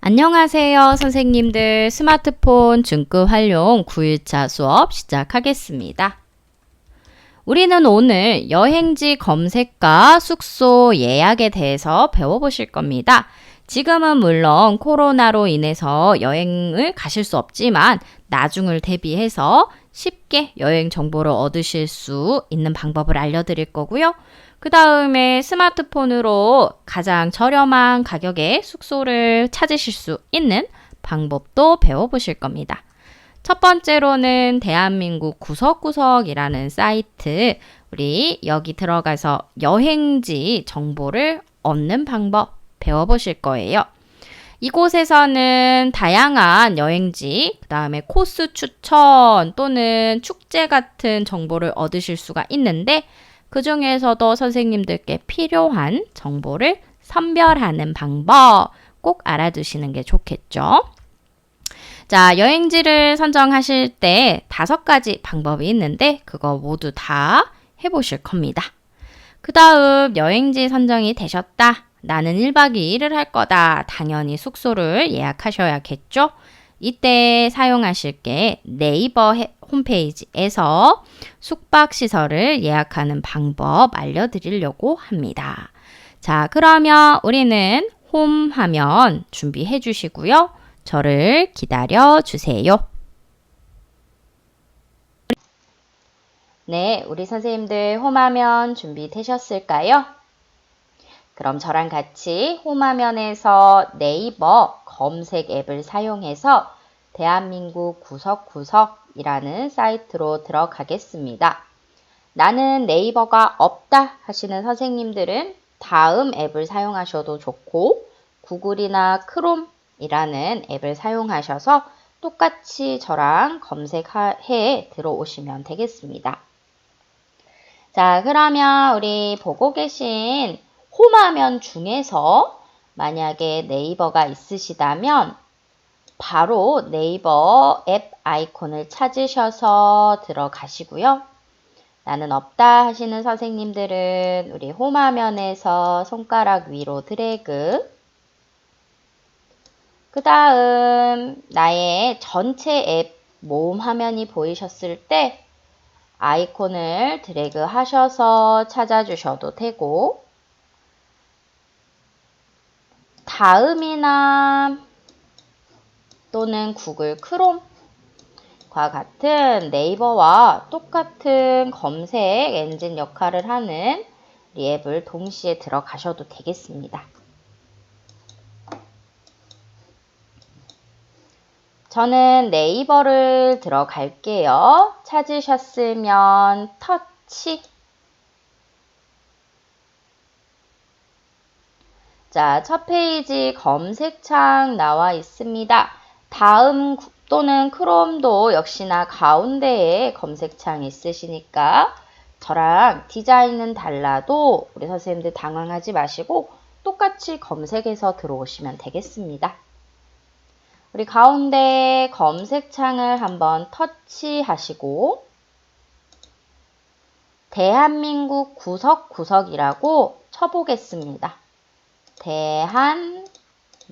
안녕하세요, 선생님들. 스마트폰 중급 활용 9일차 수업 시작하겠습니다. 우리는 오늘 여행지 검색과 숙소 예약에 대해서 배워보실 겁니다. 지금은 물론 코로나로 인해서 여행을 가실 수 없지만 나중을 대비해서 쉽게 여행 정보를 얻으실 수 있는 방법을 알려드릴 거고요. 그 다음에 스마트폰으로 가장 저렴한 가격에 숙소를 찾으실 수 있는 방법도 배워보실 겁니다. 첫 번째로는 대한민국 구석구석이라는 사이트, 우리 여기 들어가서 여행지 정보를 얻는 방법 배워보실 거예요. 이곳에서는 다양한 여행지, 그 다음에 코스 추천 또는 축제 같은 정보를 얻으실 수가 있는데 그 중에서도 선생님들께 필요한 정보를 선별하는 방법 꼭 알아두시는 게 좋겠죠. 자, 여행지를 선정하실 때 5가지 방법이 있는데 그거 모두 다 해보실 겁니다. 그 다음 여행지 선정이 되셨다. 나는 1박 2일을 할 거다. 당연히 숙소를 예약하셔야겠죠. 이때 사용하실 게 네이버 홈페이지에서 숙박시설을 예약하는 방법 알려드리려고 합니다. 자, 그러면 우리는 홈 화면 준비해 주시고요. 저를 기다려 주세요. 네, 우리 선생님들 홈화면 준비되셨을까요? 그럼 저랑 같이 홈화면에서 네이버 검색 앱을 사용해서 대한민국 구석구석이라는 사이트로 들어가겠습니다. 나는 네이버가 없다 하시는 선생님들은 다음 앱을 사용하셔도 좋고 구글이나 크롬이라는 앱을 사용하셔서 똑같이 저랑 검색해 들어오시면 되겠습니다. 자, 그러면 우리 보고 계신 홈화면 중에서 만약에 네이버가 있으시다면 바로 네이버 앱 아이콘을 찾으셔서 들어가시고요. 나는 없다 하시는 선생님들은 우리 홈화면에서 손가락 위로 드래그, 그 다음 나의 전체 앱 모음 화면이 보이셨을 때 아이콘을 드래그 하셔서 찾아주셔도 되고, 다음이나 또는 구글 크롬과 같은 네이버와 똑같은 검색 엔진 역할을 하는 이 앱을 동시에 들어가셔도 되겠습니다. 저는 네이버를 들어갈게요. 찾으셨으면 터치. 자, 첫 페이지 검색창 나와 있습니다. 다음 또는 크롬도 역시나 가운데에 검색창 있으시니까 저랑 디자인은 달라도 우리 선생님들 당황하지 마시고 똑같이 검색해서 들어오시면 되겠습니다. 우리 가운데 검색창을 한번 터치하시고 대한민국 구석구석이라고 쳐보겠습니다. 대한민국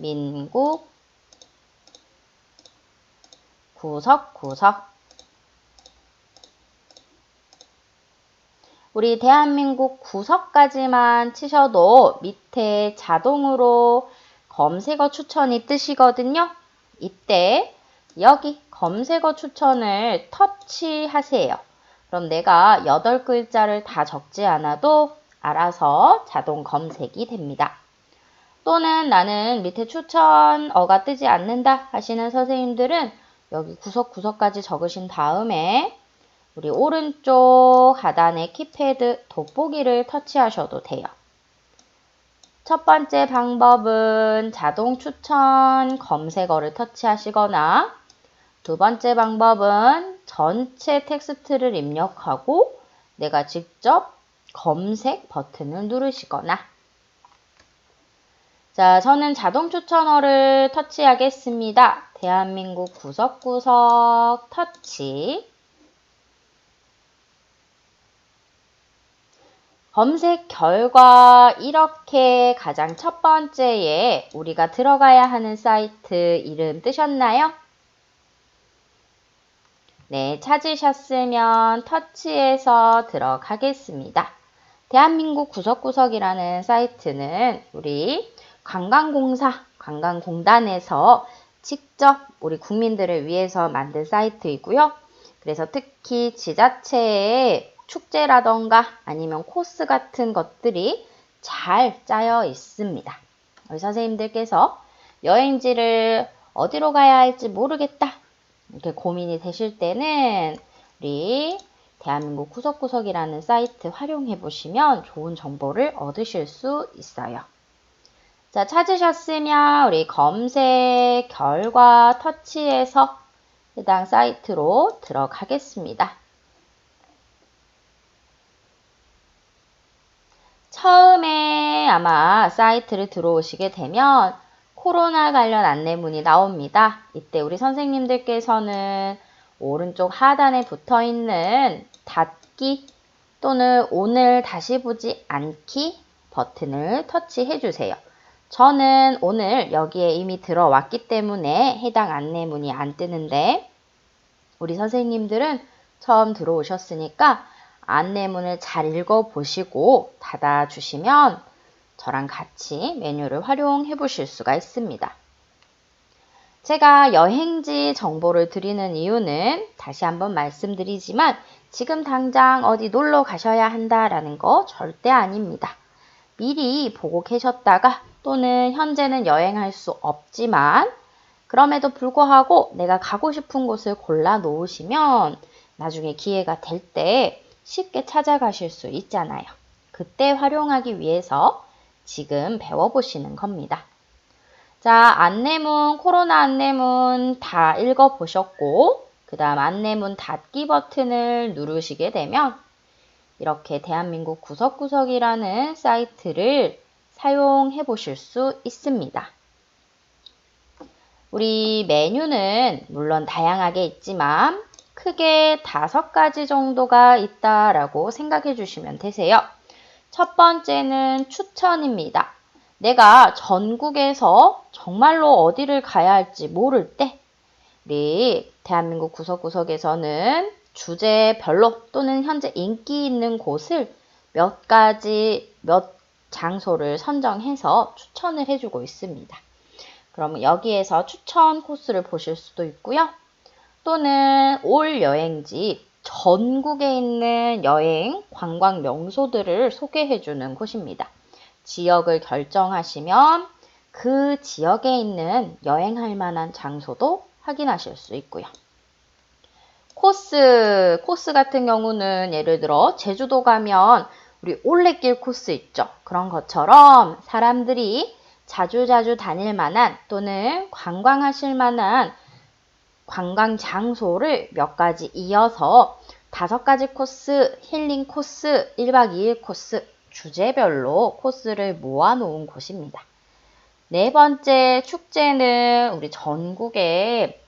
구석구석. 우리 대한민국 구석까지만 치셔도 밑에 자동으로 검색어 추천이 뜨시거든요. 이때 여기 검색어 추천을 터치하세요. 그럼 내가 8글자를 다 적지 않아도 알아서 자동 검색이 됩니다. 또는 나는 밑에 추천어가 뜨지 않는다 하시는 선생님들은 여기 구석구석까지 적으신 다음에 우리 오른쪽 하단의 키패드 돋보기를 터치하셔도 돼요. 첫 번째 방법은 자동 추천 검색어를 터치하시거나 두 번째 방법은 전체 텍스트를 입력하고 내가 직접 검색 버튼을 누르시거나 자, 저는 자동 추천어를 터치하겠습니다. 대한민국 구석구석 터치. 검색 결과 이렇게 가장 첫 번째에 우리가 들어가야 하는 사이트 이름 뜨셨나요? 네, 찾으셨으면 터치해서 들어가겠습니다. 대한민국 구석구석이라는 사이트는 우리 관광공단에서 직접 우리 국민들을 위해서 만든 사이트이고요. 그래서 특히 지자체의 축제라던가 아니면 코스 같은 것들이 잘 짜여 있습니다. 우리 선생님들께서 여행지를 어디로 가야 할지 모르겠다 이렇게 고민이 되실 때는 우리 대한민국 구석구석이라는 사이트 활용해 보시면 좋은 정보를 얻으실 수 있어요. 자, 찾으셨으면 우리 검색 결과 터치해서 해당 사이트로 들어가겠습니다. 처음에 아마 사이트를 들어오시게 되면 코로나 관련 안내문이 나옵니다. 이때 우리 선생님들께서는 오른쪽 하단에 붙어 있는 닫기 또는 오늘 다시 보지 않기 버튼을 터치해 주세요. 저는 오늘 여기에 이미 들어왔기 때문에 해당 안내문이 안 뜨는데 우리 선생님들은 처음 들어오셨으니까 안내문을 잘 읽어보시고 닫아주시면 저랑 같이 메뉴를 활용해 보실 수가 있습니다. 제가 여행지 정보를 드리는 이유는 다시 한번 말씀드리지만 지금 당장 어디 놀러 가셔야 한다라는 거 절대 아닙니다. 미리 보고 계셨다가 또는 현재는 여행할 수 없지만 그럼에도 불구하고 내가 가고 싶은 곳을 골라 놓으시면 나중에 기회가 될 때 쉽게 찾아가실 수 있잖아요. 그때 활용하기 위해서 지금 배워보시는 겁니다. 자, 안내문, 코로나 안내문 다 읽어보셨고 그 다음 안내문 닫기 버튼을 누르시게 되면 이렇게 대한민국 구석구석이라는 사이트를 사용해 보실 수 있습니다. 우리 메뉴는 물론 다양하게 있지만 크게 5가지 정도가 있다라고 생각해 주시면 되세요. 첫 번째는 추천입니다. 내가 전국에서 정말로 어디를 가야 할지 모를 때 우리 대한민국 구석구석에서는 주제별로 또는 현재 인기 있는 곳을 몇 장소를 선정해서 추천을 해주고 있습니다. 그러면 여기에서 추천 코스를 보실 수도 있고요. 또는 올 여행지 전국에 있는 여행 관광 명소들을 소개해주는 곳입니다. 지역을 결정하시면 그 지역에 있는 여행할 만한 장소도 확인하실 수 있고요. 코스 같은 경우는 예를 들어 제주도 가면 우리 올레길 코스 있죠. 그런 것처럼 사람들이 자주자주 다닐 만한 또는 관광하실 만한 관광 장소를 몇 가지 이어서 5가지 코스, 힐링 코스, 1박 2일 코스, 주제별로 코스를 모아놓은 곳입니다. 네 번째 축제는 우리 전국에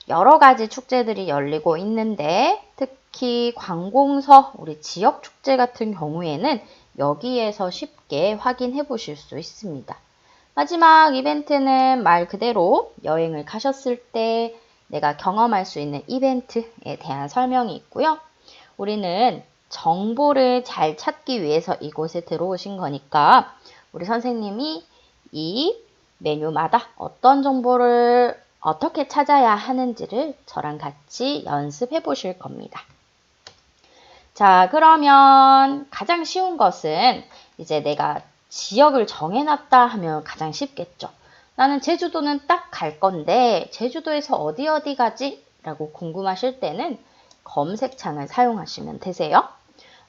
여러 가지 축제들이 열리고 있는데 특히 관공서, 우리 지역 축제 같은 경우에는 여기에서 쉽게 확인해 보실 수 있습니다. 마지막 이벤트는 말 그대로 여행을 가셨을 때 내가 경험할 수 있는 이벤트에 대한 설명이 있고요. 우리는 정보를 잘 찾기 위해서 이곳에 들어오신 거니까 우리 선생님이 이 메뉴마다 어떤 정보를 어떻게 찾아야 하는지를 저랑 같이 연습해 보실 겁니다. 자, 그러면 가장 쉬운 것은 이제 내가 지역을 정해놨다 하면 가장 쉽겠죠. 나는 제주도는 딱 갈 건데 제주도에서 어디 가지? 라고 궁금하실 때는 검색창을 사용하시면 되세요.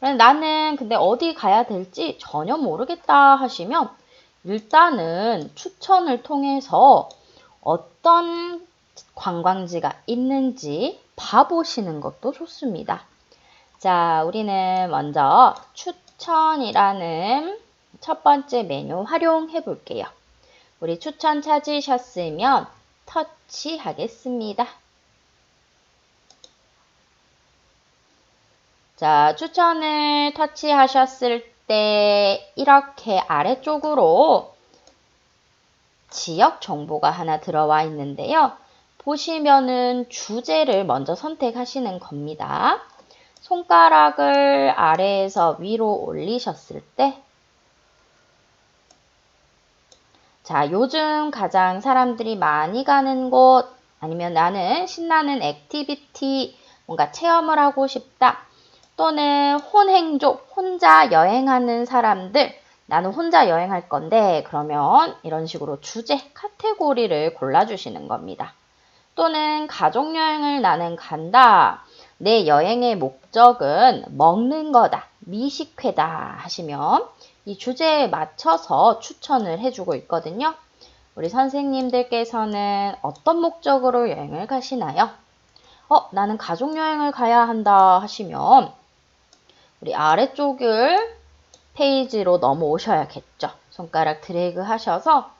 나는 근데 어디 가야 될지 전혀 모르겠다 하시면 일단은 추천을 통해서 어떤 관광지가 있는지 봐보시는 것도 좋습니다. 자, 우리는 먼저 추천이라는 첫 번째 메뉴 활용해 볼게요. 우리 추천 찾으셨으면 터치하겠습니다. 자, 추천을 터치하셨을 이때 이렇게 아래쪽으로 지역 정보가 하나 들어와 있는데요. 보시면은 주제를 먼저 선택하시는 겁니다. 손가락을 아래에서 위로 올리셨을 때, 자, 요즘 가장 사람들이 많이 가는 곳, 아니면 나는 신나는 액티비티, 뭔가 체험을 하고 싶다, 또는 혼행족, 혼자 여행하는 사람들, 나는 혼자 여행할 건데, 그러면 이런 식으로 주제, 카테고리를 골라주시는 겁니다. 또는 가족여행을 나는 간다, 내 여행의 목적은 먹는 거다, 미식회다 하시면 이 주제에 맞춰서 추천을 해주고 있거든요. 우리 선생님들께서는 어떤 목적으로 여행을 가시나요? 나는 가족여행을 가야 한다 하시면 우리 아래쪽을 페이지로 넘어오셔야겠죠. 손가락 드래그 하셔서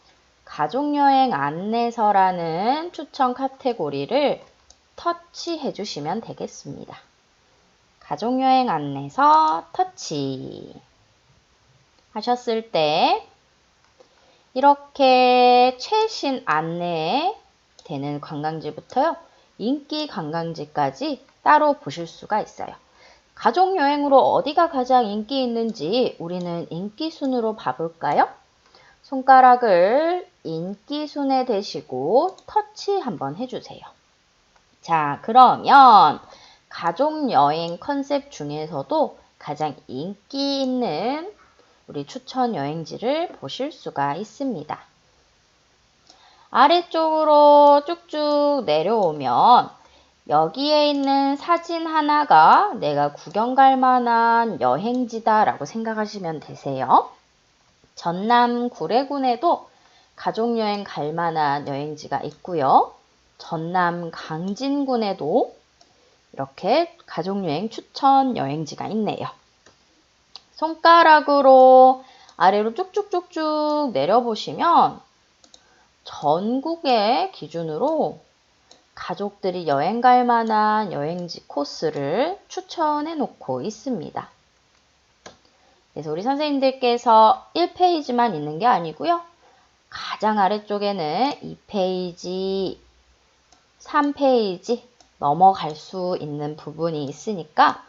가족여행 안내서라는 추천 카테고리를 터치해 주시면 되겠습니다. 가족여행 안내서 터치 하셨을 때 이렇게 최신 안내 되는 관광지부터요, 인기 관광지까지 따로 보실 수가 있어요. 가족여행으로 어디가 가장 인기 있는지 우리는 인기 순으로 봐볼까요? 손가락을 인기 순에 대시고 터치 한번 해주세요. 자, 그러면 가족여행 컨셉 중에서도 가장 인기 있는 우리 추천 여행지를 보실 수가 있습니다. 아래쪽으로 쭉쭉 내려오면 여기에 있는 사진 하나가 내가 구경 갈 만한 여행지다 라고 생각하시면 되세요. 전남 구례군에도 가족여행 갈 만한 여행지가 있고요. 전남 강진군에도 이렇게 가족여행 추천 여행지가 있네요. 손가락으로 아래로 쭉쭉쭉쭉 내려보시면 전국의 기준으로 가족들이 여행 갈 만한 여행지 코스를 추천해 놓고 있습니다. 그래서 우리 선생님들께서 1페이지만 있는 게 아니고요. 가장 아래쪽에는 2페이지, 3페이지 넘어갈 수 있는 부분이 있으니까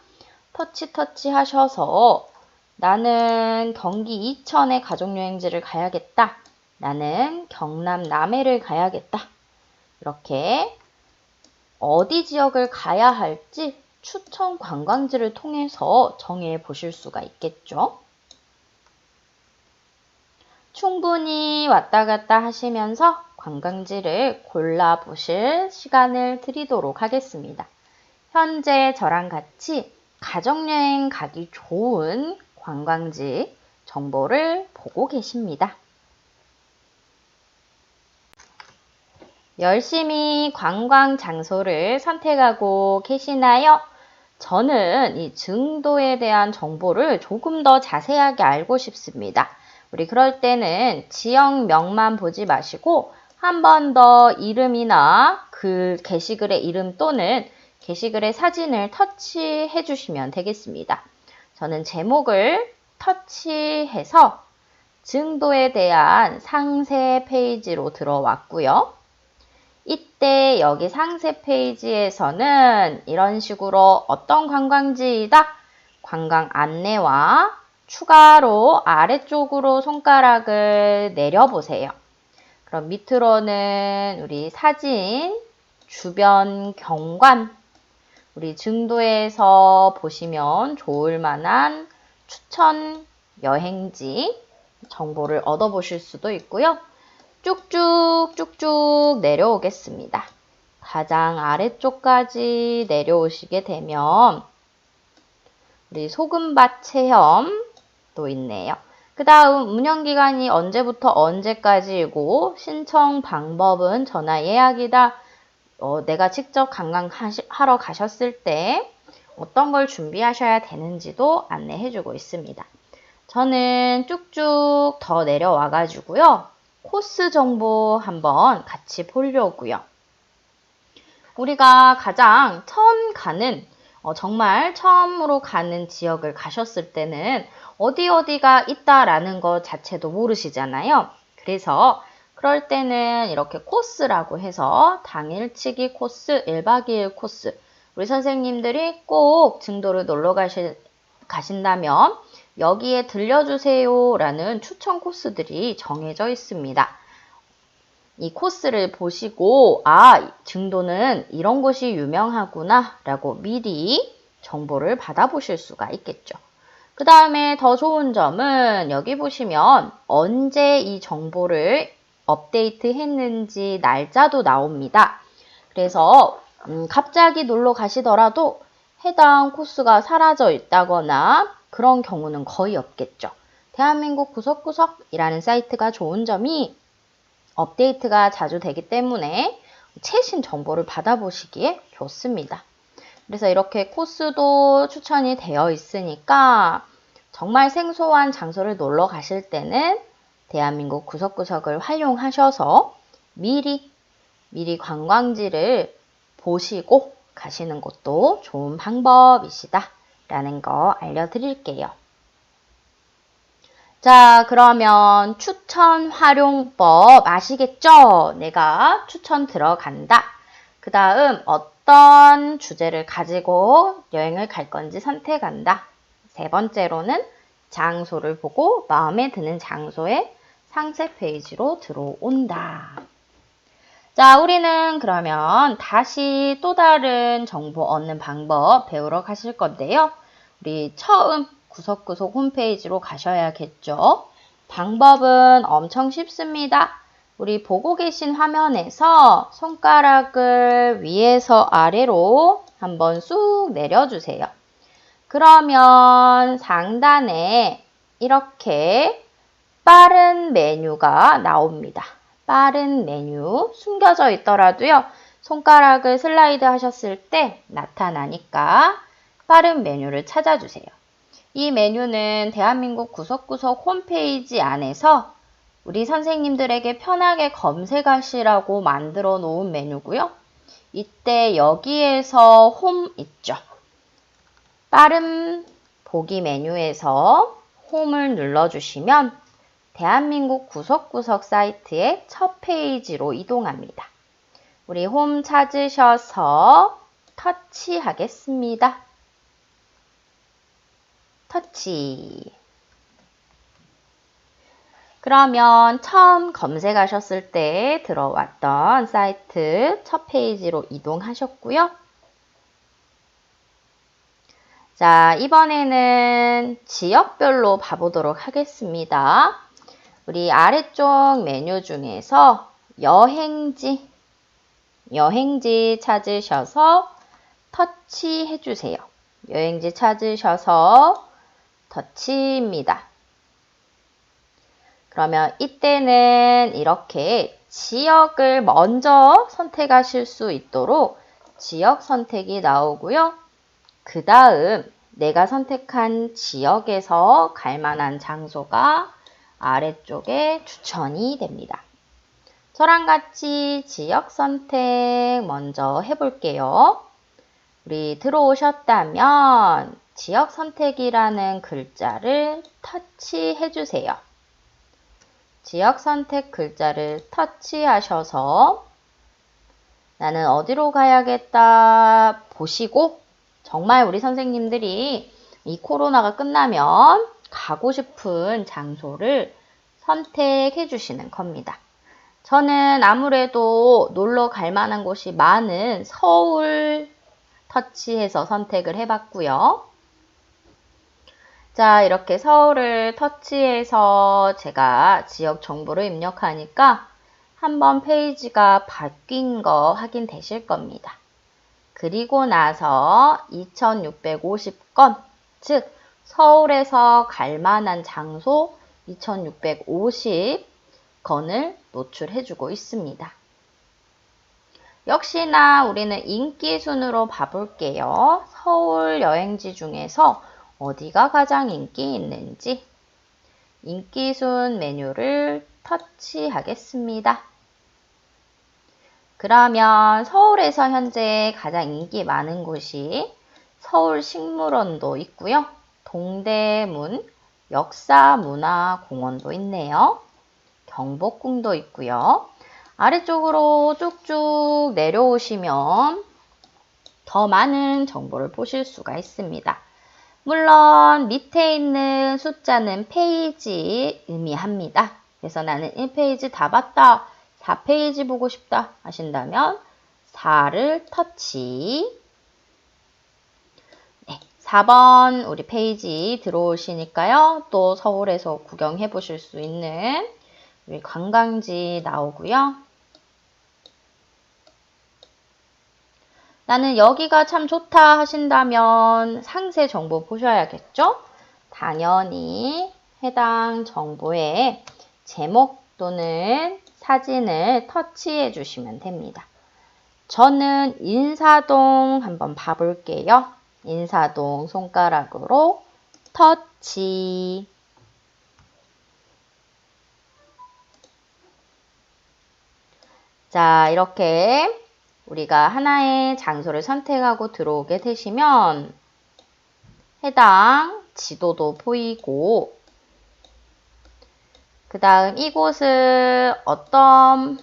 터치 하셔서 나는 경기 이천에 가족여행지를 가야겠다. 나는 경남 남해를 가야겠다. 이렇게 어디 지역을 가야 할지 추천 관광지를 통해서 정해 보실 수가 있겠죠. 충분히 왔다 갔다 하시면서 관광지를 골라 보실 시간을 드리도록 하겠습니다. 현재 저랑 같이 가족여행 가기 좋은 관광지 정보를 보고 계십니다. 열심히 관광 장소를 선택하고 계시나요? 저는 이 증도에 대한 정보를 조금 더 자세하게 알고 싶습니다. 우리 그럴 때는 지역명만 보지 마시고 한 번 더 이름이나 그 게시글의 이름 또는 게시글의 사진을 터치해 주시면 되겠습니다. 저는 제목을 터치해서 증도에 대한 상세 페이지로 들어왔고요. 이때 여기 상세 페이지에서는 이런 식으로 어떤 관광지이다, 관광 안내와 추가로 아래쪽으로 손가락을 내려보세요. 그럼 밑으로는 우리 사진, 주변 경관, 우리 증도에서 보시면 좋을 만한 추천 여행지 정보를 얻어보실 수도 있고요. 쭉쭉 내려오겠습니다. 가장 아래쪽까지 내려오시게 되면 우리 소금밭 체험도 있네요. 그 다음 운영기간이 언제부터 언제까지이고 신청 방법은 전화 예약이다. 내가 직접 관광하러 가셨을 때 어떤 걸 준비하셔야 되는지도 안내해주고 있습니다. 저는 쭉쭉 더 내려와 가지고요. 코스 정보 한번 같이 보려고요. 우리가 가장 처음 가는 정말 처음으로 가는 지역을 가셨을 때는 어디가 있다라는 것 자체도 모르시잖아요. 그래서 그럴 때는 이렇게 코스라고 해서 당일치기 코스, 1박 2일 코스, 우리 선생님들이 꼭 증도를 놀러 가신다면 여기에 들려주세요 라는 추천 코스들이 정해져 있습니다. 이 코스를 보시고 증도는 이런 곳이 유명하구나 라고 미리 정보를 받아보실 수가 있겠죠. 그 다음에 더 좋은 점은 여기 보시면 언제 이 정보를 업데이트 했는지 날짜도 나옵니다. 그래서 갑자기 놀러 가시더라도 해당 코스가 사라져 있다거나 그런 경우는 거의 없겠죠. 대한민국 구석구석이라는 사이트가 좋은 점이 업데이트가 자주 되기 때문에 최신 정보를 받아보시기에 좋습니다. 그래서 이렇게 코스도 추천이 되어 있으니까 정말 생소한 장소를 놀러 가실 때는 대한민국 구석구석을 활용하셔서 미리 관광지를 보시고 가시는 것도 좋은 방법이시다 라는 거 알려드릴게요. 자, 그러면 추천 활용법 아시겠죠? 내가 추천 들어간다. 그 다음 어떤 주제를 가지고 여행을 갈 건지 선택한다. 세 번째로는 장소를 보고 마음에 드는 장소에 상세 페이지로 들어온다. 자, 우리는 그러면 다시 또 다른 정보 얻는 방법 배우러 가실 건데요. 우리 처음 구석구석 홈페이지로 가셔야겠죠. 방법은 엄청 쉽습니다. 우리 보고 계신 화면에서 손가락을 위에서 아래로 한번 쑥 내려주세요. 그러면 상단에 이렇게 빠른 메뉴가 나옵니다. 빠른 메뉴 숨겨져 있더라도요. 손가락을 슬라이드 하셨을 때 나타나니까 빠른 메뉴를 찾아주세요. 이 메뉴는 대한민국 구석구석 홈페이지 안에서 우리 선생님들에게 편하게 검색하시라고 만들어 놓은 메뉴고요. 이때 여기에서 홈 있죠. 빠른 보기 메뉴에서 홈을 눌러주시면 대한민국 구석구석 사이트의 첫 페이지로 이동합니다. 우리 홈 찾으셔서 터치하겠습니다. 터치. 그러면 처음 검색하셨을 때 들어왔던 사이트 첫 페이지로 이동하셨고요. 자, 이번에는 지역별로 봐보도록 하겠습니다. 우리 아래쪽 메뉴 중에서 여행지 찾으셔서 터치해 주세요. 여행지 찾으셔서 터치입니다. 그러면 이때는 이렇게 지역을 먼저 선택하실 수 있도록 지역 선택이 나오고요. 그 다음 내가 선택한 지역에서 갈 만한 장소가 아래쪽에 추천이 됩니다. 저랑 같이 지역 선택 먼저 해볼게요. 우리 들어오셨다면 지역 선택이라는 글자를 터치해 주세요. 지역 선택 글자를 터치하셔서 나는 어디로 가야겠다 보시고 정말 우리 선생님들이 이 코로나가 끝나면 가고 싶은 장소를 선택해 주시는 겁니다. 저는 아무래도 놀러 갈 만한 곳이 많은 서울 터치해서 선택을 해봤고요. 자, 이렇게 서울을 터치해서 제가 지역 정보를 입력하니까 한번 페이지가 바뀐 거 확인되실 겁니다. 그리고 나서 2650건, 즉 서울에서 갈 만한 장소 2650건을 노출해주고 있습니다. 역시나 우리는 인기 순으로 봐볼게요. 서울 여행지 중에서 어디가 가장 인기 있는지 인기 순 메뉴를 터치하겠습니다. 그러면 서울에서 현재 가장 인기 많은 곳이 서울식물원도 있고요. 동대문 역사문화공원도 있네요. 경복궁도 있고요. 아래쪽으로 쭉쭉 내려오시면 더 많은 정보를 보실 수가 있습니다. 물론 밑에 있는 숫자는 페이지 의미합니다. 그래서 나는 1페이지 다 봤다, 4페이지 보고 싶다 하신다면 4를 터치. 네, 4번 우리 페이지 들어오시니까요. 또 서울에서 구경해 보실 수 있는 우리 관광지 나오고요. 나는 여기가 참 좋다 하신다면 상세 정보 보셔야겠죠? 당연히 해당 정보의 제목 또는 사진을 터치해 주시면 됩니다. 저는 인사동 한번 봐볼게요. 인사동 손가락으로 터치. 자, 이렇게 우리가 하나의 장소를 선택하고 들어오게 되시면 해당 지도도 보이고 그 다음 이곳은 어떤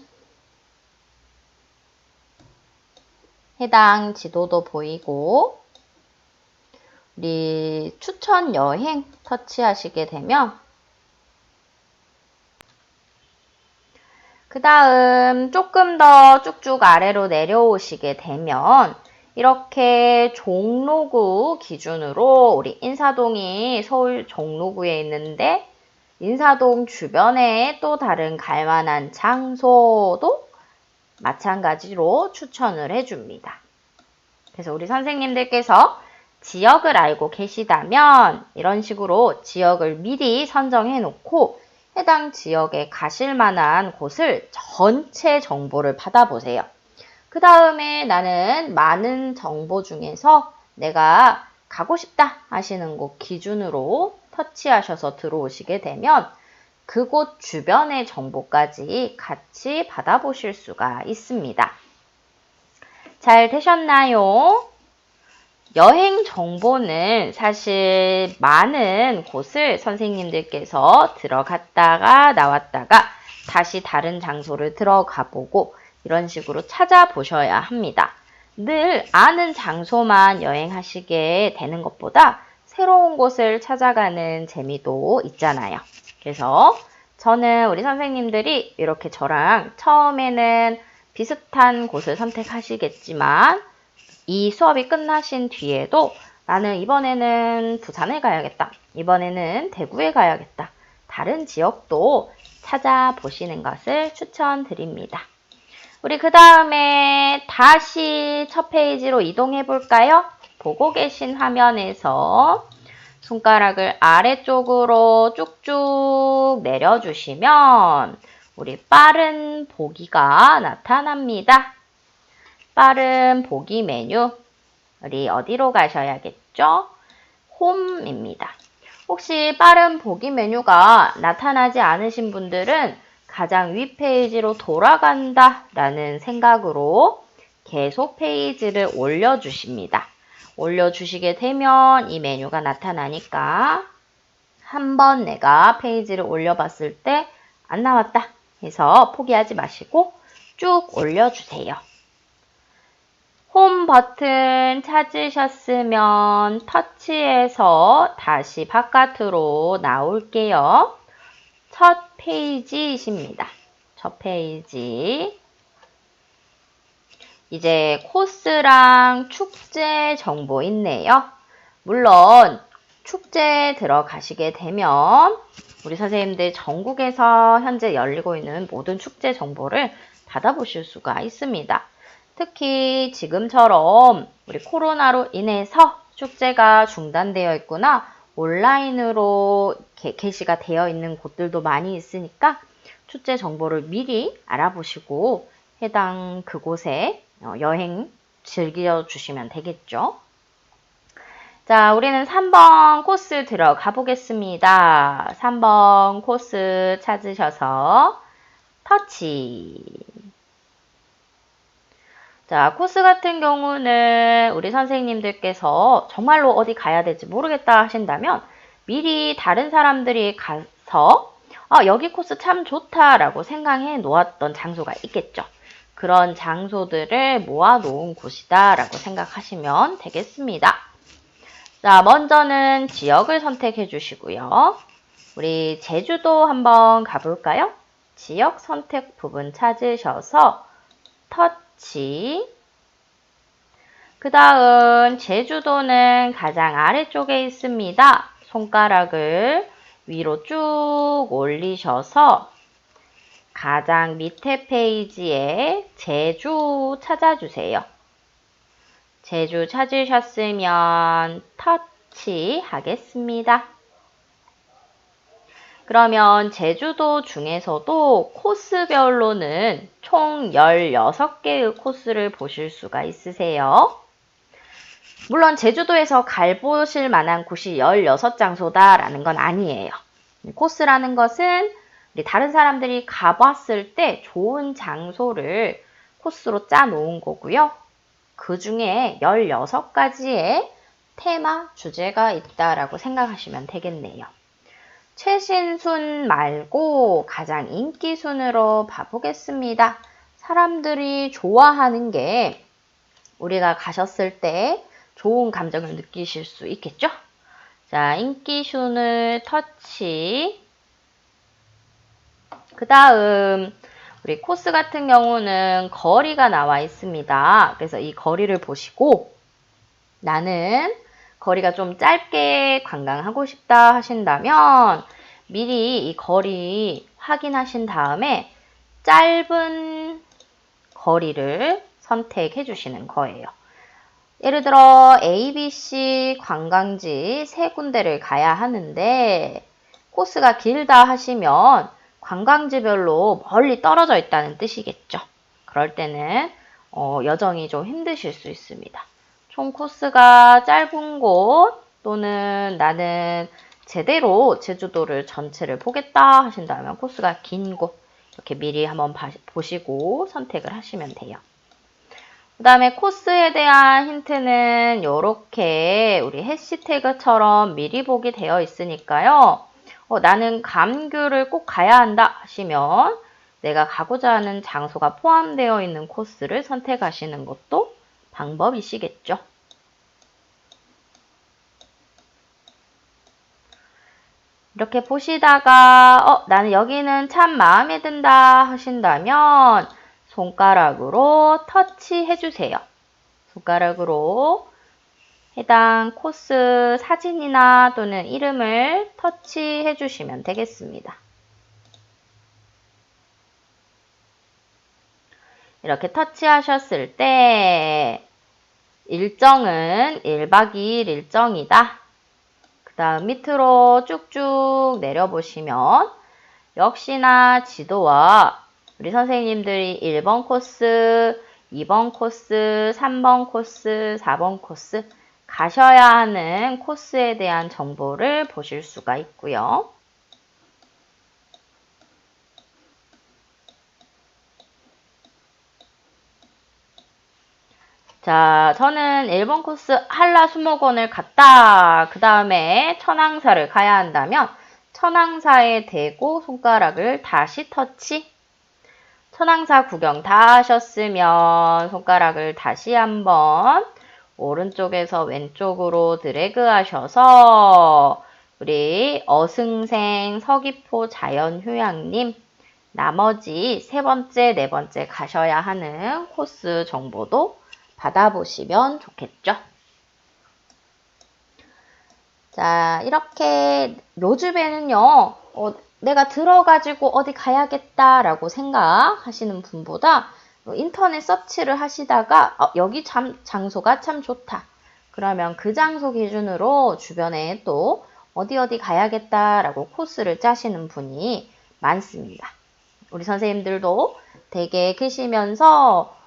해당 지도도 보이고 우리 추천 여행 터치하시게 되면 그 다음 조금 더 쭉쭉 아래로 내려오시게 되면 이렇게 종로구 기준으로 우리 인사동이 서울 종로구에 있는데 인사동 주변에 또 다른 갈만한 장소도 마찬가지로 추천을 해줍니다. 그래서 우리 선생님들께서 지역을 알고 계시다면 이런 식으로 지역을 미리 선정해 놓고 해당 지역에 가실 만한 곳을 전체 정보를 받아보세요. 그 다음에 나는 많은 정보 중에서 내가 가고 싶다 하시는 곳 기준으로 터치하셔서 들어오시게 되면 그곳 주변의 정보까지 같이 받아보실 수가 있습니다. 잘 되셨나요? 여행 정보는 사실 많은 곳을 선생님들께서 들어갔다가 나왔다가 다시 다른 장소를 들어가 보고 이런 식으로 찾아보셔야 합니다. 늘 아는 장소만 여행하시게 되는 것보다 새로운 곳을 찾아가는 재미도 있잖아요. 그래서 저는 우리 선생님들이 이렇게 저랑 처음에는 비슷한 곳을 선택하시겠지만 이 수업이 끝나신 뒤에도 나는 이번에는 부산에 가야겠다. 이번에는 대구에 가야겠다. 다른 지역도 찾아보시는 것을 추천드립니다. 우리 그 다음에 다시 첫 페이지로 이동해 볼까요? 보고 계신 화면에서 손가락을 아래쪽으로 쭉쭉 내려주시면 우리 빠른 보기가 나타납니다. 빠른 보기 메뉴, 우리 어디로 가셔야겠죠? 홈입니다. 혹시 빠른 보기 메뉴가 나타나지 않으신 분들은 가장 위 페이지로 돌아간다 라는 생각으로 계속 페이지를 올려주십니다. 올려주시게 되면 이 메뉴가 나타나니까 한번 내가 페이지를 올려봤을 때 안 나왔다 해서 포기하지 마시고 쭉 올려주세요. 홈 버튼 찾으셨으면 터치해서 다시 바깥으로 나올게요. 첫 페이지이십니다. 첫 페이지. 이제 코스랑 축제 정보 있네요. 물론 축제 들어가시게 되면 우리 선생님들 전국에서 현재 열리고 있는 모든 축제 정보를 받아보실 수가 있습니다. 특히 지금처럼 우리 코로나로 인해서 축제가 중단되어 있거나 온라인으로 게시가 되어 있는 곳들도 많이 있으니까 축제 정보를 미리 알아보시고 해당 그곳에 여행 즐겨주시면 되겠죠. 자, 우리는 3번 코스 들어가 보겠습니다. 3번 코스 찾으셔서 터치. 자, 코스 같은 경우는 우리 선생님들께서 정말로 어디 가야 될지 모르겠다 하신다면 미리 다른 사람들이 가서 여기 코스 참 좋다라고 생각해 놓았던 장소가 있겠죠. 그런 장소들을 모아 놓은 곳이다 라고 생각하시면 되겠습니다. 자, 먼저는 지역을 선택해 주시고요. 우리 제주도 한번 가볼까요? 지역 선택 부분 찾으셔서 터치. 그 다음 제주도는 가장 아래쪽에 있습니다. 손가락을 위로 쭉 올리셔서 가장 밑에 페이지에 제주 찾아주세요. 제주 찾으셨으면 터치 하겠습니다. 그러면 제주도 중에서도 코스별로는 총 16개의 코스를 보실 수가 있으세요. 물론 제주도에서 가보실 만한 곳이 16장소다라는 건 아니에요. 코스라는 것은 우리 다른 사람들이 가봤을 때 좋은 장소를 코스로 짜 놓은 거고요. 그 중에 16가지의 테마, 주제가 있다라고 생각하시면 되겠네요. 최신 순 말고 가장 인기 순으로 봐보겠습니다. 사람들이 좋아하는 게 우리가 가셨을 때 좋은 감정을 느끼실 수 있겠죠? 자, 인기 순을 터치. 그 다음 우리 코스 같은 경우는 거리가 나와 있습니다. 그래서 이 거리를 보시고 나는 거리가 좀 짧게 관광하고 싶다 하신다면 미리 이 거리 확인하신 다음에 짧은 거리를 선택해 주시는 거예요. 예를 들어 ABC 관광지 3군데를 가야 하는데 코스가 길다 하시면 관광지별로 멀리 떨어져 있다는 뜻이겠죠. 그럴 때는 여정이 좀 힘드실 수 있습니다. 총 코스가 짧은 곳 또는 나는 제대로 제주도를 전체를 보겠다 하신다면 코스가 긴 곳 이렇게 미리 한번 보시고 선택을 하시면 돼요. 그 다음에 코스에 대한 힌트는 이렇게 우리 해시태그처럼 미리 보기 되어 있으니까요. 나는 감귤을 꼭 가야 한다 하시면 내가 가고자 하는 장소가 포함되어 있는 코스를 선택하시는 것도 방법이시겠죠. 이렇게 보시다가 나는 여기는 참 마음에 든다 하신다면 손가락으로 터치해 주세요. 손가락으로 해당 코스 사진이나 또는 이름을 터치해 주시면 되겠습니다. 이렇게 터치하셨을 때 일정은 1박 2일 일정이다. 그 다음 밑으로 쭉쭉 내려보시면 역시나 지도와 우리 선생님들이 1번 코스, 2번 코스, 3번 코스, 4번 코스 가셔야 하는 코스에 대한 정보를 보실 수가 있고요. 자, 저는 1번 코스 한라수목원을 갔다. 그 다음에 천왕사를 가야 한다면 천왕사에 대고 손가락을 다시 터치. 천왕사 구경 다 하셨으면 손가락을 다시 한번 오른쪽에서 왼쪽으로 드래그 하셔서 우리 어승생 서귀포 자연휴양림 나머지 3번째, 4번째 가셔야 하는 코스 정보도 받아보시면 좋겠죠. 자, 이렇게 요즘에는요, 내가 들어가지고 어디 가야겠다라고 생각하시는 분보다 인터넷 서치를 하시다가 여기 장소가 참 좋다. 그러면 그 장소 기준으로 주변에 또 어디 가야겠다라고 코스를 짜시는 분이 많습니다. 우리 선생님들도 되게 계시면서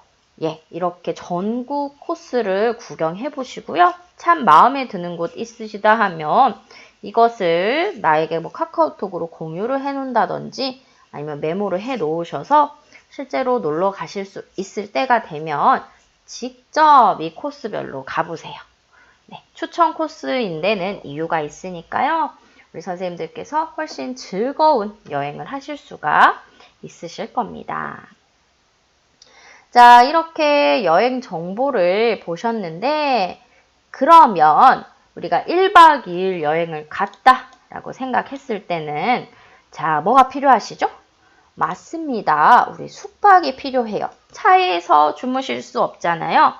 이렇게 전국 코스를 구경해 보시고요. 참 마음에 드는 곳 있으시다 하면 이것을 나에게 카카오톡으로 공유를 해 놓는다든지 아니면 메모를 해 놓으셔서 실제로 놀러 가실 수 있을 때가 되면 직접 이 코스별로 가보세요. 네, 추천 코스인 데는 이유가 있으니까요. 우리 선생님들께서 훨씬 즐거운 여행을 하실 수가 있으실 겁니다. 자, 이렇게 여행 정보를 보셨는데 그러면 우리가 1박 2일 여행을 갔다라고 생각했을 때는 자, 뭐가 필요하시죠? 맞습니다. 우리 숙박이 필요해요. 차에서 주무실 수 없잖아요.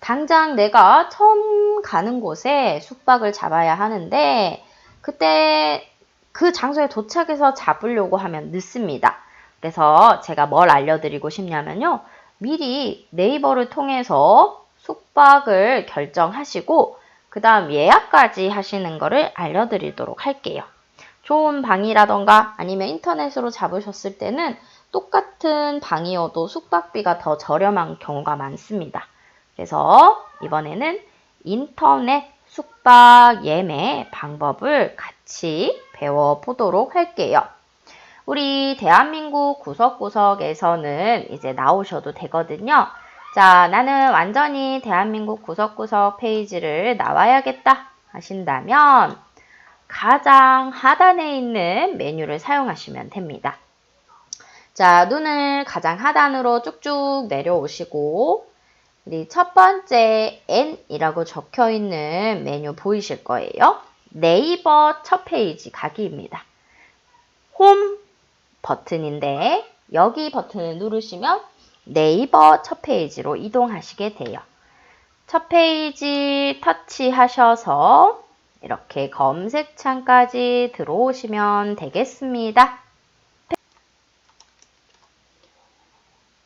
당장 내가 처음 가는 곳에 숙박을 잡아야 하는데 그때 그 장소에 도착해서 잡으려고 하면 늦습니다. 그래서 제가 뭘 알려드리고 싶냐면요. 미리 네이버를 통해서 숙박을 결정하시고 그 다음 예약까지 하시는 거를 알려드리도록 할게요. 좋은 방이라던가 아니면 인터넷으로 잡으셨을 때는 똑같은 방이어도 숙박비가 더 저렴한 경우가 많습니다. 그래서 이번에는 인터넷 숙박 예매 방법을 같이 배워보도록 할게요. 우리 대한민국 구석구석에서는 이제 나오셔도 되거든요. 자, 나는 완전히 대한민국 구석구석 페이지를 나와야겠다 하신다면 가장 하단에 있는 메뉴를 사용하시면 됩니다. 자, 눈을 가장 하단으로 쭉쭉 내려오시고 우리 첫 번째 N이라고 적혀 있는 메뉴 보이실 거예요. 네이버 첫 페이지 가기입니다. 홈 버튼인데 여기 버튼을 누르시면 네이버 첫 페이지로 이동하시게 돼요. 첫 페이지 터치하셔서 이렇게 검색창까지 들어오시면 되겠습니다.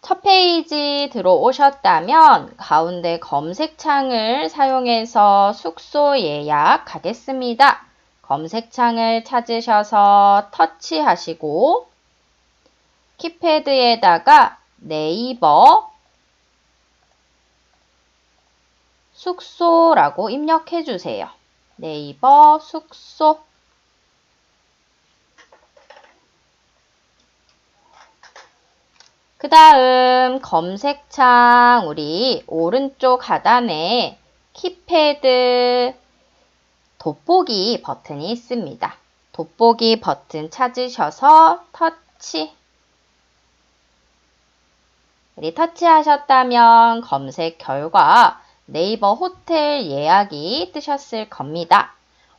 첫 페이지 들어오셨다면 가운데 검색창을 사용해서 숙소 예약 가겠습니다. 검색창을 찾으셔서 터치하시고 키패드에다가 네이버 숙소라고 입력해 주세요. 네이버 숙소. 그 다음 검색창 우리 오른쪽 하단에 키패드 돋보기 버튼이 있습니다. 돋보기 버튼 찾으셔서 터치. 우리 터치하셨다면 검색 결과 네이버 호텔 예약이 뜨셨을 겁니다.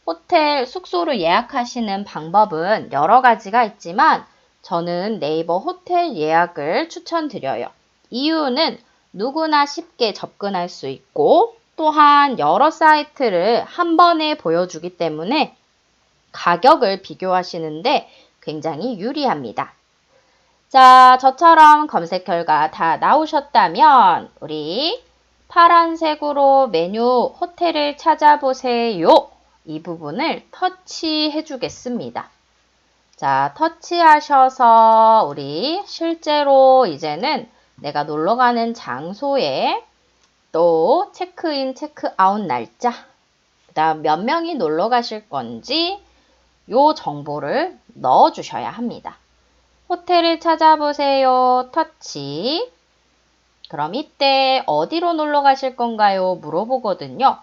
호텔 숙소를 예약하시는 방법은 여러 가지가 있지만 저는 네이버 호텔 예약을 추천드려요. 이유는 누구나 쉽게 접근할 수 있고 또한 여러 사이트를 한 번에 보여주기 때문에 가격을 비교하시는데 굉장히 유리합니다. 자, 저처럼 검색 결과 다 나오셨다면 우리 파란색으로 메뉴 호텔을 찾아보세요. 이 부분을 터치해 주겠습니다. 자, 터치하셔서 우리 실제로 이제는 내가 놀러 가는 장소에 또 체크인, 체크아웃 날짜, 그 다음 몇 명이 놀러 가실 건지 요 정보를 넣어 주셔야 합니다. 호텔을 찾아보세요. 터치. 그럼 이때 어디로 놀러 가실 건가요? 물어보거든요.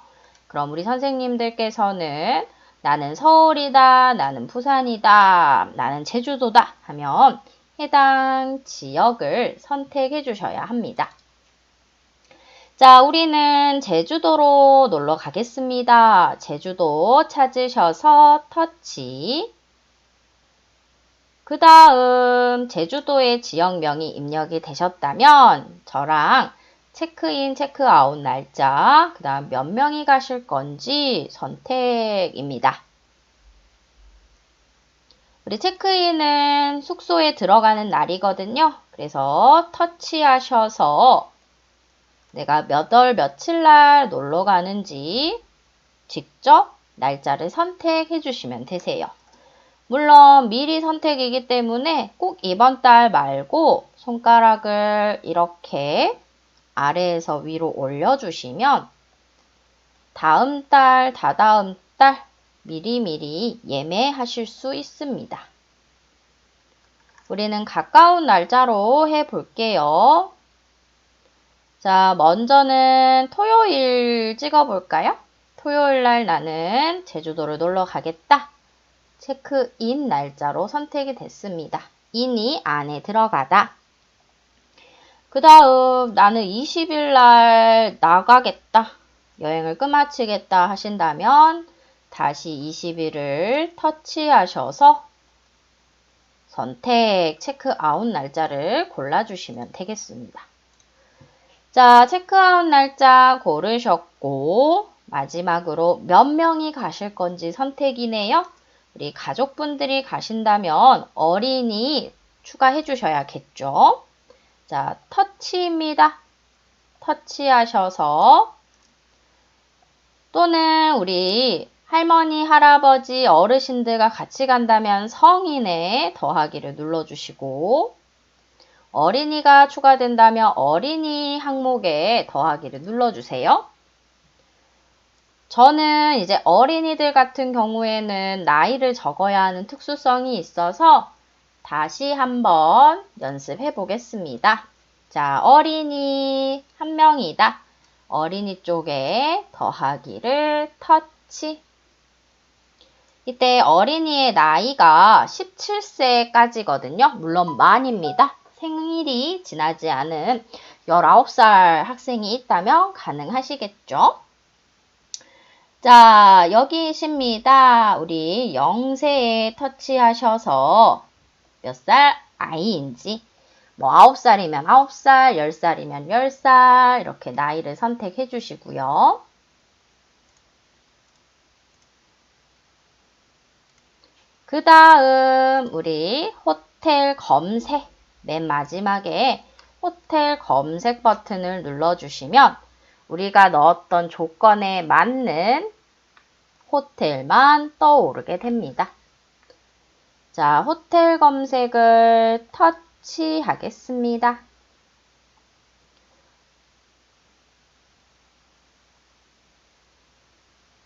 그럼 우리 선생님들께서는 나는 서울이다, 나는 부산이다, 나는 제주도다 하면 해당 지역을 선택해 주셔야 합니다. 자, 우리는 제주도로 놀러 가겠습니다. 제주도 찾으셔서 터치. 그 다음 제주도의 지역명이 입력이 되셨다면 저랑 체크인, 체크아웃 날짜, 그 다음 몇 명이 가실 건지 선택입니다. 우리 체크인은 숙소에 들어가는 날이거든요. 그래서 터치하셔서 내가 몇 월 며칠 날 놀러 가는지 직접 날짜를 선택해 주시면 되세요. 물론 미리 선택이기 때문에 꼭 이번 달 말고 손가락을 이렇게 아래에서 위로 올려주시면 다음 달, 다다음 달 미리미리 예매하실 수 있습니다. 우리는 가까운 날짜로 해볼게요. 자, 먼저는 토요일 찍어볼까요? 토요일 날 나는 제주도를 놀러 가겠다. 체크인 날짜로 선택이 됐습니다. 인이 안에 들어가다. 그 다음 나는 20일 날 나가겠다. 여행을 끝마치겠다 하신다면 다시 20일을 터치하셔서 선택 체크아웃 날짜를 골라주시면 되겠습니다. 자, 체크아웃 날짜 고르셨고 마지막으로 몇 명이 가실 건지 선택이네요. 우리 가족분들이 가신다면 어린이 추가해 주셔야겠죠. 자, 터치입니다. 터치하셔서 또는 우리 할머니, 할아버지, 어르신들과 같이 간다면 성인에 더하기를 눌러주시고 어린이가 추가된다면 어린이 항목에 더하기를 눌러주세요. 저는 이제 어린이들 같은 경우에는 나이를 적어야 하는 특수성이 있어서 다시 한번 연습해 보겠습니다. 자, 어린이 한 명이다. 어린이 쪽에 더하기를 터치. 이때 어린이의 나이가 17세까지거든요. 물론 만입니다. 생일이 지나지 않은 19살 학생이 있다면 가능하시겠죠? 자, 여기십니다. 우리 0세에 터치하셔서 몇 살 아이인지 뭐 9살이면 9살, 10살이면 10살 이렇게 나이를 선택해 주시고요. 그 다음 우리 호텔 검색 맨 마지막에 호텔 검색 버튼을 눌러주시면 우리가 넣었던 조건에 맞는 호텔만 떠오르게 됩니다. 자, 호텔 검색을 터치하겠습니다.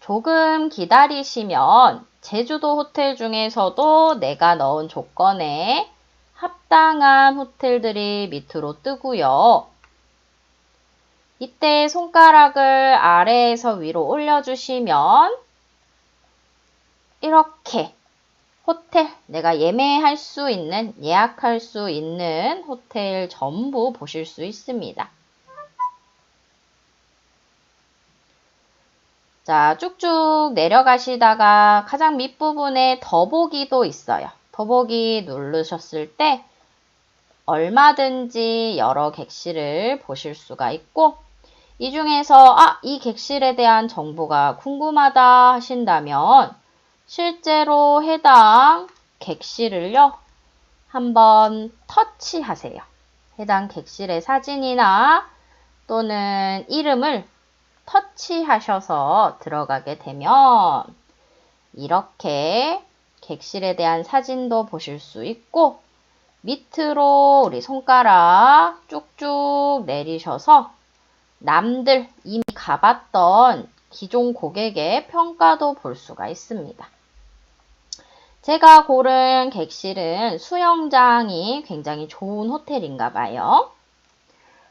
조금 기다리시면 제주도 호텔 중에서도 내가 넣은 조건에 합당한 호텔들이 밑으로 뜨고요. 이때 손가락을 아래에서 위로 올려주시면 이렇게 호텔, 내가 예매할 수 있는, 예약할 수 있는 호텔 전부 보실 수 있습니다. 자, 쭉쭉 내려가시다가 가장 밑부분에 더보기도 있어요. 더보기 누르셨을 때 얼마든지 여러 객실을 보실 수가 있고 이 중에서 이 객실에 대한 정보가 궁금하다 하신다면 실제로 해당 객실을요 한번 터치하세요. 해당 객실의 사진이나 또는 이름을 터치하셔서 들어가게 되면 이렇게 객실에 대한 사진도 보실 수 있고 밑으로 우리 손가락 쭉쭉 내리셔서 남들 이미 가봤던 기존 고객의 평가도 볼 수가 있습니다. 제가 고른 객실은 수영장이 굉장히 좋은 호텔인가 봐요.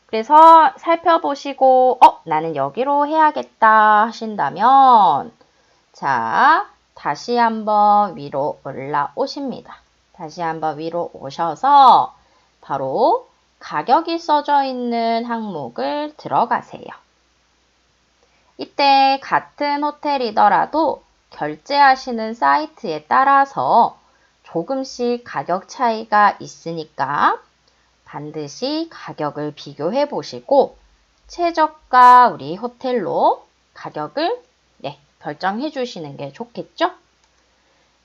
그래서 살펴보시고 나는 여기로 해야겠다 하신다면 자, 다시 한번 위로 올라오십니다. 다시 한번 위로 오셔서 바로 가격이 써져 있는 항목을 들어가세요. 이때 같은 호텔이더라도 결제하시는 사이트에 따라서 조금씩 가격 차이가 있으니까 반드시 가격을 비교해 보시고 최저가 우리 호텔로 가격을 결정해 주시는 게 좋겠죠?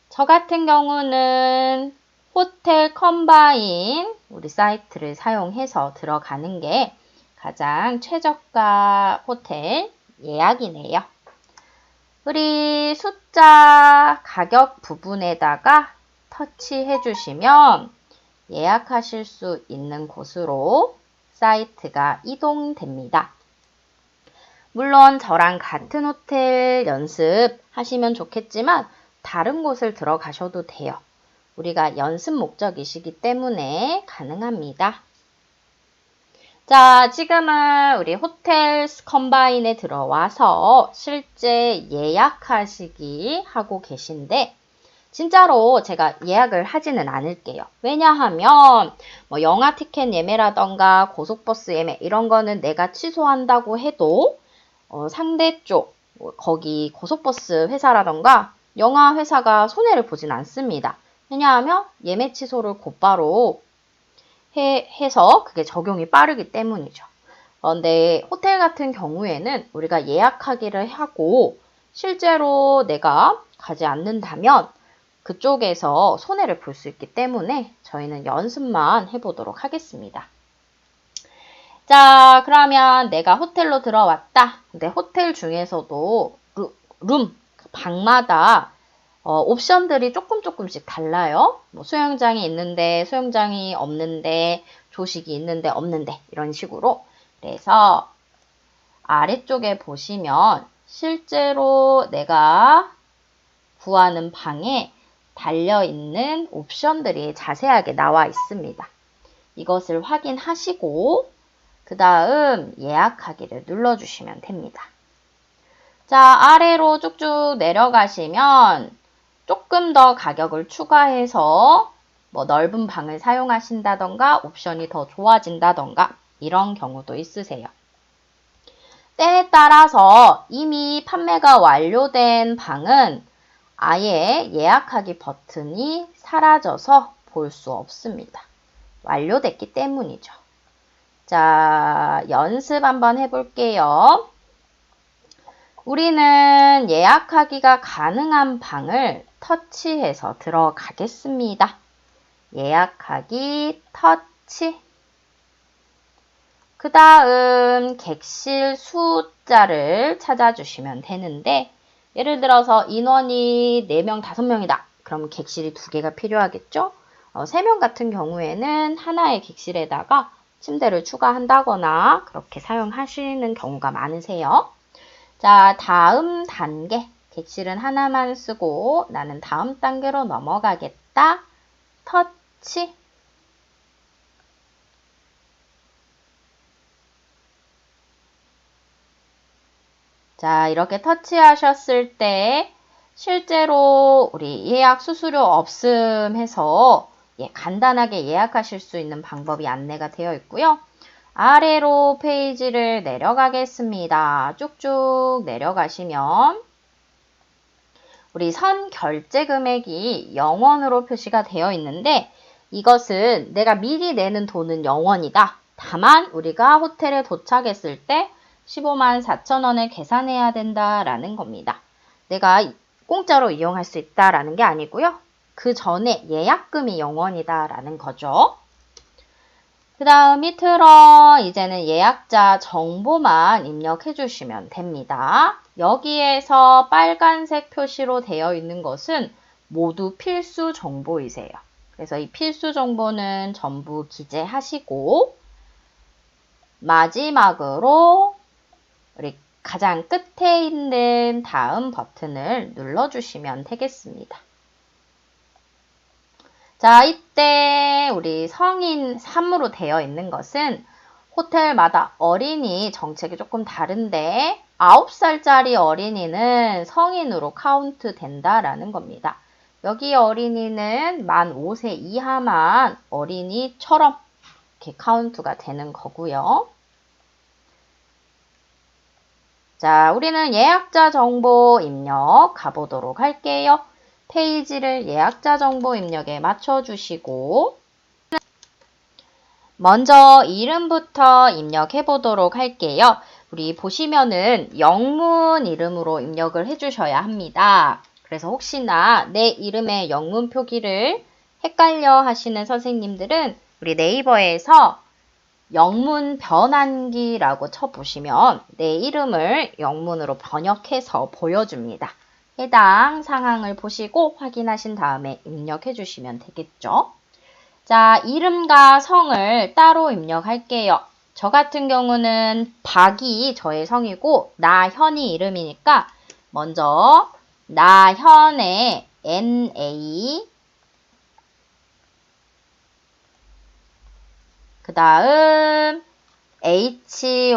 저 같은 경우는 호텔 컴바인 우리 사이트를 사용해서 들어가는 게 가장 최저가 호텔 예약이네요. 우리 숫자 가격 부분에다가 터치해 주시면 예약하실 수 있는 곳으로 사이트가 이동됩니다. 물론 저랑 같은 호텔 연습하시면 좋겠지만 다른 곳을 들어가셔도 돼요. 우리가 연습 목적이시기 때문에 가능합니다. 자, 지금은 우리 호텔스 컴바인에 들어와서 실제 예약하시기 하고 계신데, 진짜로 제가 예약을 하지는 않을게요. 왜냐하면 뭐 영화 티켓 예매라던가 고속버스 예매 이런 거는 내가 취소한다고 해도 상대 쪽 거기 고속버스 회사라던가 영화 회사가 손해를 보진 않습니다. 왜냐하면 예매 취소를 곧바로 해서 그게 적용이 빠르기 때문이죠. 그런데 호텔 같은 경우에는 우리가 예약하기를 하고 실제로 내가 가지 않는다면 그쪽에서 손해를 볼 수 있기 때문에 저희는 연습만 해보도록 하겠습니다. 자, 그러면 내가 호텔로 들어왔다. 근데 호텔 중에서도 방마다 옵션들이 조금씩 달라요. 뭐 수영장이 있는데, 수영장이 없는데, 조식이 있는데, 없는데, 이런 식으로. 그래서 아래쪽에 보시면 실제로 내가 구하는 방에 달려있는 옵션들이 자세하게 나와 있습니다. 이것을 확인하시고 그 다음 예약하기를 눌러주시면 됩니다. 자, 아래로 쭉쭉 내려가시면 조금 더 가격을 추가해서 뭐 넓은 방을 사용하신다던가 옵션이 더 좋아진다던가 이런 경우도 있으세요. 때에 따라서 이미 판매가 완료된 방은 아예 예약하기 버튼이 사라져서 볼 수 없습니다. 완료됐기 때문이죠. 자, 연습 한번 해볼게요. 우리는 예약하기가 가능한 방을 터치해서 들어가겠습니다. 예약하기 터치. 그 다음 객실 숫자를 찾아주시면 되는데 예를 들어서 인원이 4명, 5명이다. 그러면 객실이 2개가 필요하겠죠? 3명 같은 경우에는 하나의 객실에다가 침대를 추가한다거나 그렇게 사용하시는 경우가 많으세요. 자, 다음 단계. 객실은 하나만 쓰고 나는 다음 단계로 넘어가겠다. 터치. 자, 이렇게 터치하셨을 때 실제로 우리 예약 수수료 없음 해서 간단하게 예약하실 수 있는 방법이 안내가 되어 있고요. 아래로 페이지를 내려가겠습니다. 쭉쭉 내려가시면 우리 선 결제 금액이 0원으로 표시가 되어 있는데 이것은 내가 미리 내는 돈은 0원이다. 다만 우리가 호텔에 도착했을 때 15만 4천 원을 계산해야 된다라는 겁니다. 내가 공짜로 이용할 수 있다라는 게 아니고요. 그 전에 예약금이 0원이다라는 거죠. 그 다음 밑으로 이제는 예약자 정보만 입력해 주시면 됩니다. 여기에서 빨간색 표시로 되어 있는 것은 모두 필수 정보이세요. 그래서 이 필수 정보는 전부 기재하시고 마지막으로 우리 가장 끝에 있는 다음 버튼을 눌러주시면 되겠습니다. 자, 이때 우리 성인 3으로 되어 있는 것은 호텔마다 어린이 정책이 조금 다른데 9살짜리 어린이는 성인으로 카운트 된다라는 겁니다. 여기 어린이는 만 5세 이하만 어린이처럼 이렇게 카운트가 되는 거고요. 자, 우리는 예약자 정보 입력 가보도록 할게요. 페이지를 예약자 정보 입력에 맞춰주시고 먼저 이름부터 입력해 보도록 할게요. 우리 보시면은 영문 이름으로 입력을 해주셔야 합니다. 그래서 혹시나 내 이름의 영문 표기를 헷갈려 하시는 선생님들은 우리 네이버에서 영문 변환기라고 쳐보시면 내 이름을 영문으로 번역해서 보여줍니다. 해당 상황을 보시고 확인하신 다음에 입력해 주시면 되겠죠. 자, 이름과 성을 따로 입력할게요. 저 같은 경우는 박이 저의 성이고 나현이 이름이니까 먼저 나현의 NA 그 다음 HYUN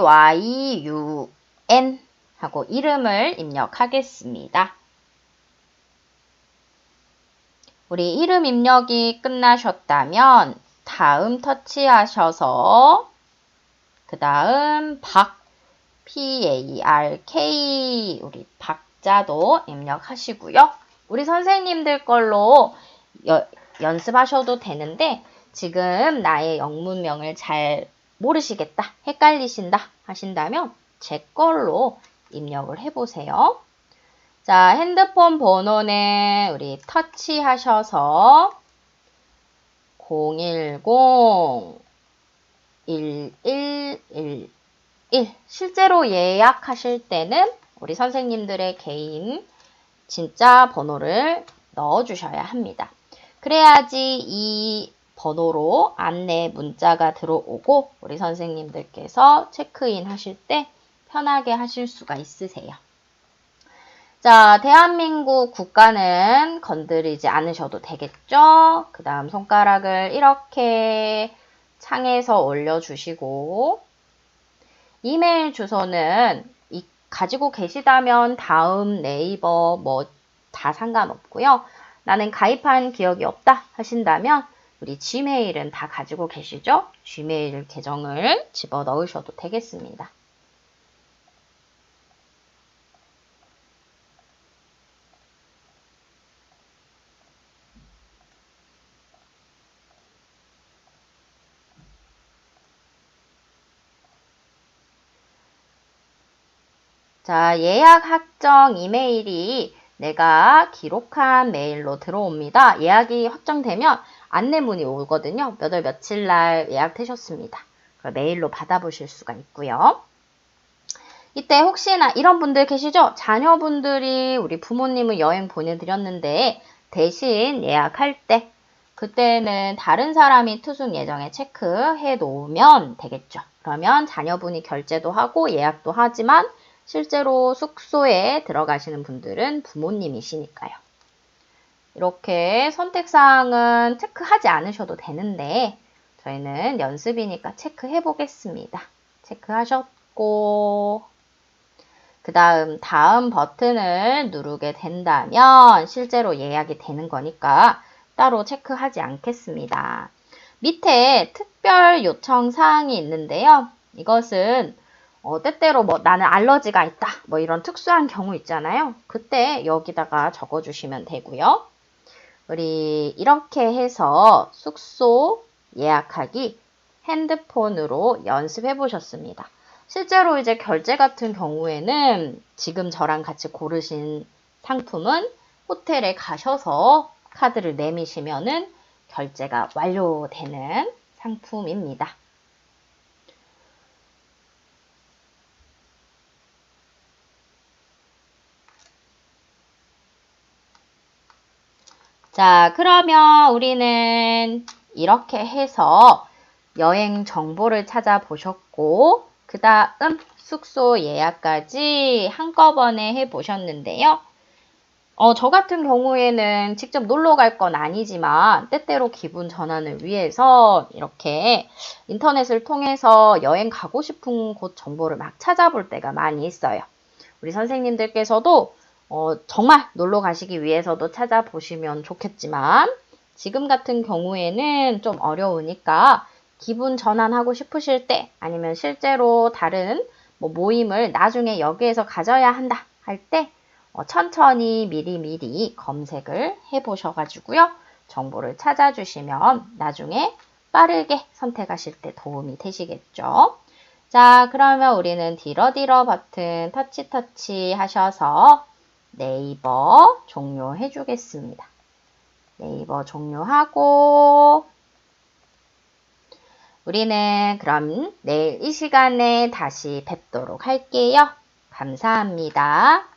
하고 이름을 입력하겠습니다. 우리 이름 입력이 끝나셨다면 다음 터치하셔서 그 다음 PARK 우리 박자도 입력하시고요. 우리 선생님들 걸로 연습하셔도 되는데 지금 나의 영문명을 잘 모르시겠다, 헷갈리신다 하신다면 제 걸로 입력을 해보세요. 자, 핸드폰 번호는 우리 터치하셔서 010-1111 실제로 예약하실 때는 우리 선생님들의 개인 진짜 번호를 넣어주셔야 합니다. 그래야지 이 번호로 안내 문자가 들어오고 우리 선생님들께서 체크인 하실 때 편하게 하실 수가 있으세요. 자, 대한민국 국가는 건드리지 않으셔도 되겠죠? 그 다음 손가락을 이렇게 창에서 올려주시고 이메일 주소는 가지고 계시다면 다음, 네이버 뭐 다 상관없고요. 나는 가입한 기억이 없다 하신다면 우리 지메일은 다 가지고 계시죠? 지메일 계정을 집어넣으셔도 되겠습니다. 자, 예약 확정 이메일이 내가 기록한 메일로 들어옵니다. 예약이 확정되면 안내문이 오거든요. 몇 월 며칠 날 예약되셨습니다. 메일로 받아보실 수가 있고요. 이때 혹시나 이런 분들 계시죠? 자녀분들이 우리 부모님을 여행 보내드렸는데 대신 예약할 때 그때는 다른 사람이 투숙 예정에 체크해 놓으면 되겠죠. 그러면 자녀분이 결제도 하고 예약도 하지만 실제로 숙소에 들어가시는 분들은 부모님이시니까요. 이렇게 선택사항은 체크하지 않으셔도 되는데 저희는 연습이니까 체크해 보겠습니다. 체크하셨고 그 다음 버튼을 누르게 된다면 실제로 예약이 되는 거니까 따로 체크하지 않겠습니다. 밑에 특별 요청 사항이 있는데요. 이것은 때때로 나는 알러지가 있다 이런 특수한 경우 있잖아요. 그때 여기다가 적어주시면 되고요. 우리 이렇게 해서 숙소 예약하기 핸드폰으로 연습해 보셨습니다. 실제로 이제 결제 같은 경우에는 지금 저랑 같이 고르신 상품은 호텔에 가셔서 카드를 내미시면은 결제가 완료되는 상품입니다. 자, 그러면 우리는 이렇게 해서 여행 정보를 찾아보셨고 그 다음 숙소 예약까지 한꺼번에 해보셨는데요. 저 같은 경우에는 직접 놀러 갈 건 아니지만 때때로 기분 전환을 위해서 이렇게 인터넷을 통해서 여행 가고 싶은 곳 정보를 막 찾아볼 때가 많이 있어요. 우리 선생님들께서도 정말 놀러 가시기 위해서도 찾아보시면 좋겠지만 지금 같은 경우에는 좀 어려우니까 기분 전환하고 싶으실 때 아니면 실제로 다른 모임을 나중에 여기에서 가져야 한다 할 때 천천히 미리미리 검색을 해보셔가지고요. 정보를 찾아주시면 나중에 빠르게 선택하실 때 도움이 되시겠죠. 자, 그러면 우리는 디러디러 버튼 터치 하셔서 네이버 종료해 주겠습니다. 네이버 종료하고 우리는 그럼 내일 이 시간에 다시 뵙도록 할게요. 감사합니다.